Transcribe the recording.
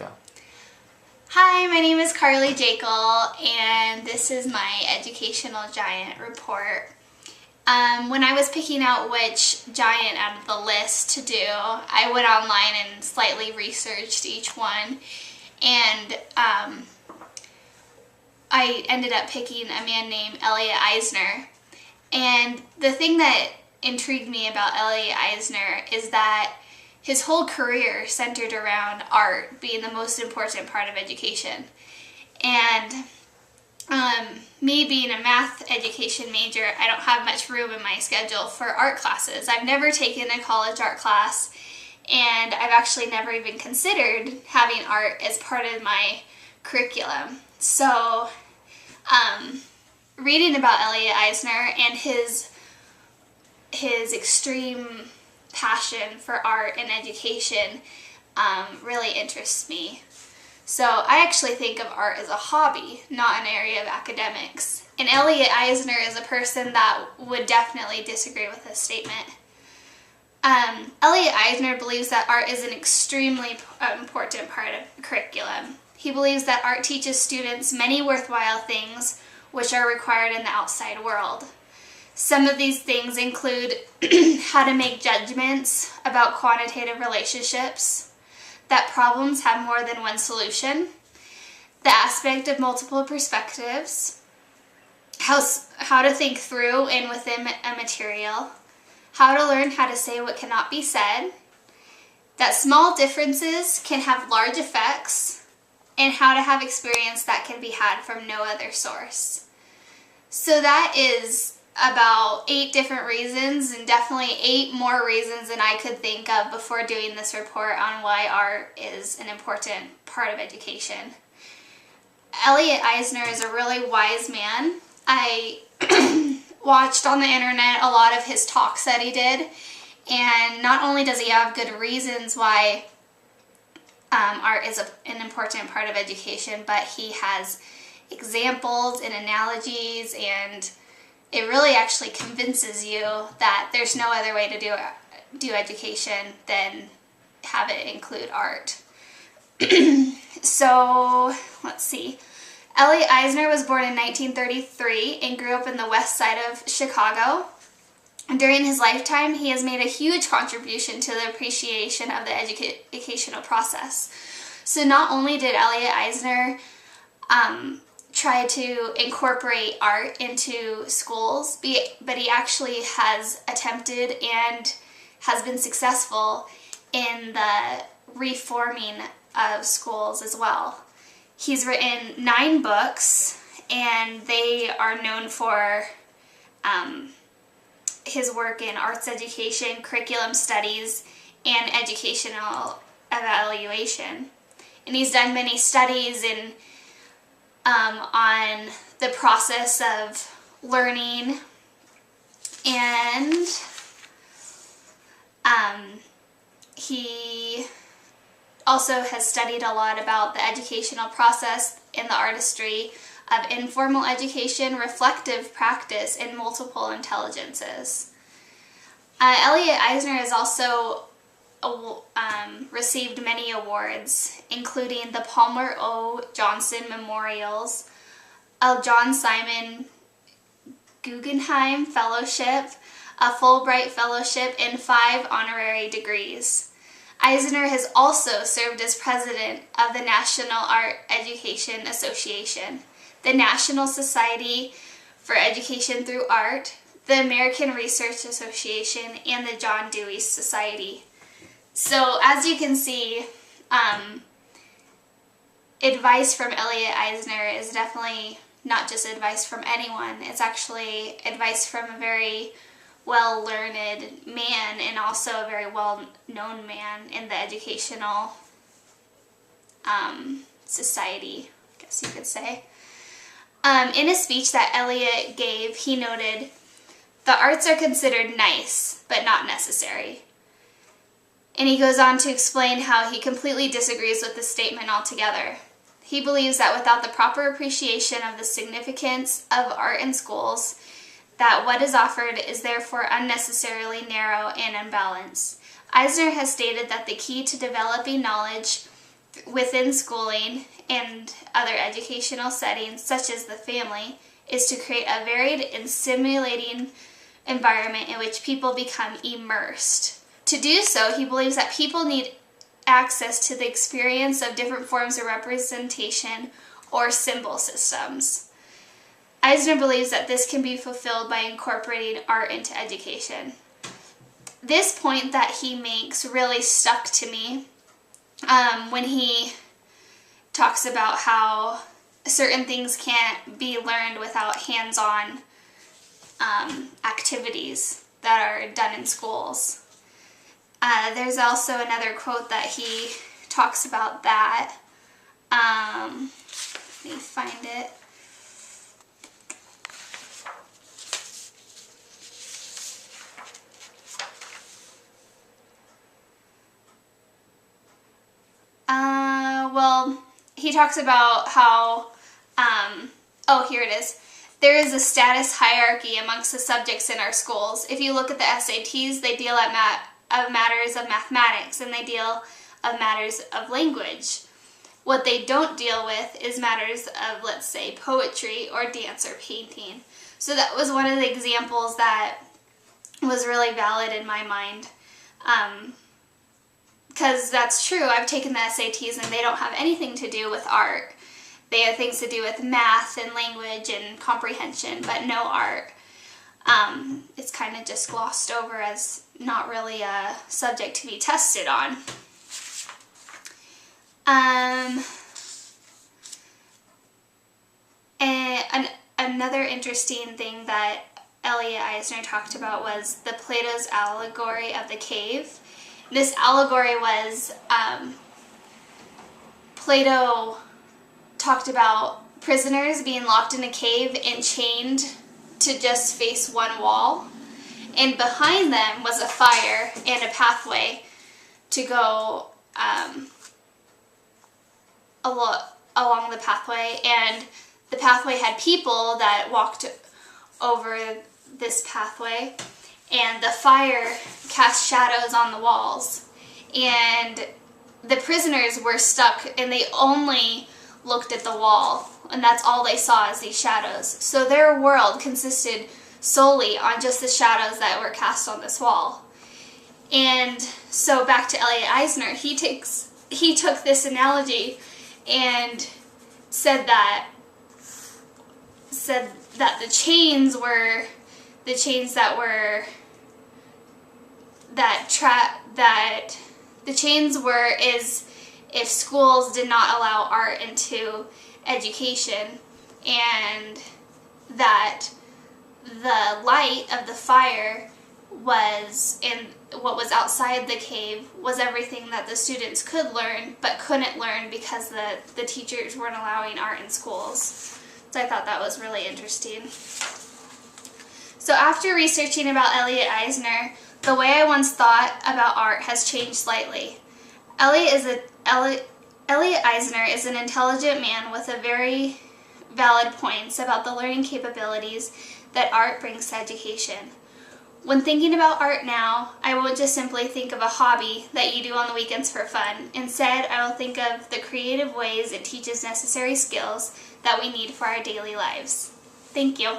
Go. Hi, my name is Carly Jekyll, and this is my Educational Giant report. When I was picking out which giant out of the list to do, I went online and slightly researched each one, and I ended up picking a man named Elliot Eisner. And the thing that intrigued me about Elliot Eisner is that his whole career centered around art being the most important part of education. And me being a math education major, I don't have much room in my schedule for art classes. I've never taken a college art class, and I've actually never even considered having art as part of my curriculum. So reading about Elliot Eisner and his extreme passion for art and education really interests me. So I actually think of art as a hobby, not an area of academics. And Elliot Eisner is a person that would definitely disagree with this statement. Elliot Eisner believes that art is an extremely important part of the curriculum. He believes that art teaches students many worthwhile things which are required in the outside world. Some of these things include how to make judgments about quantitative relationships, that problems have more than one solution, the aspect of multiple perspectives, how to think through and within a material, how to learn how to say what cannot be said, that small differences can have large effects, and how to have experience that can be had from no other source. So that is about 8 different reasons, and definitely 8 more reasons than I could think of before doing this report on why art is an important part of education. Elliot Eisner is a really wise man. I watched on the internet a lot of his talks that he did, and not only does he have good reasons why art is an important part of education, but he has examples and analogies, and it really actually convinces you that there's no other way to do education than have it include art. So, let's see. Elliot Eisner was born in 1933 and grew up in the west side of Chicago. And during his lifetime, he has made a huge contribution to the appreciation of the educational process. So not only did Elliot Eisner try to incorporate art into schools, but he actually has attempted and has been successful in the reforming of schools as well. He's written 9 books, and they are known for his work in arts education, curriculum studies, and educational evaluation. And he's done many studies on the process of learning, and he also has studied a lot about the educational process in the artistry of informal education, reflective practice, and multiple intelligences. Elliot Eisner has also received many awards, including the Palmer O. Johnson Memorials, a John Simon Guggenheim Fellowship, a Fulbright Fellowship, and 5 honorary degrees. Eisner has also served as president of the National Art Education Association, the National Society for Education Through Art, the American Research Association, and the John Dewey Society. So, as you can see, advice from Elliot Eisner is definitely not just advice from anyone. It's actually advice from a very well-learned man, and also a very well-known man in the educational society, I guess you could say. In a speech that Elliot gave, he noted, "The arts are considered nice, but not necessary." And he goes on to explain how he completely disagrees with this statement altogether. He believes that without the proper appreciation of the significance of art in schools, that what is offered is therefore unnecessarily narrow and unbalanced. Eisner has stated that the key to developing knowledge within schooling and other educational settings, such as the family, is to create a varied and stimulating environment in which people become immersed. To do so, he believes that people need access to the experience of different forms of representation or symbol systems. Eisner believes that this can be fulfilled by incorporating art into education. This point that he makes really stuck to me when he talks about how certain things can't be learned without hands-on activities that are done in schools. There's also another quote that he talks about that. Let me find it. Well, he talks about how, here it is. There is a status hierarchy amongst the subjects in our schools. If you look at the SATs, they deal at matters of mathematics, and they deal of matters of language. What they don't deal with is matters of, let's say, poetry or dance or painting. So that was one of the examples that was really valid in my mind. Because that's true. I've taken the SATs and they don't have anything to do with art. They have things to do with math and language and comprehension, but no art. It's kind of just glossed over as not really a subject to be tested on. And another interesting thing that Elliot Eisner talked about was the Plato's allegory of the cave. This allegory was, Plato talked about prisoners being locked in a cave and chained to just face one wall. And behind them was a fire and a pathway to go along the pathway. And the pathway had people that walked over this pathway. And the fire cast shadows on the walls. And the prisoners were stuck and they only looked at the wall. And that's all they saw is these shadows. So their world consisted solely on just the shadows that were cast on this wall. And so back to Elliot Eisner, he took this analogy and said that the chains were the chains that were is if schools did not allow art into education, and that the light of the fire was in what was outside the cave was everything that the students could learn but couldn't learn because the teachers weren't allowing art in schools. So I thought that was really interesting. So after researching about Elliot Eisner, the way I once thought about art has changed slightly. Elliot Eisner is an intelligent man with a very valid points about the learning capabilities that art brings to education. When thinking about art now, I won't just simply think of a hobby that you do on the weekends for fun. Instead, I will think of the creative ways it teaches necessary skills that we need for our daily lives. Thank you.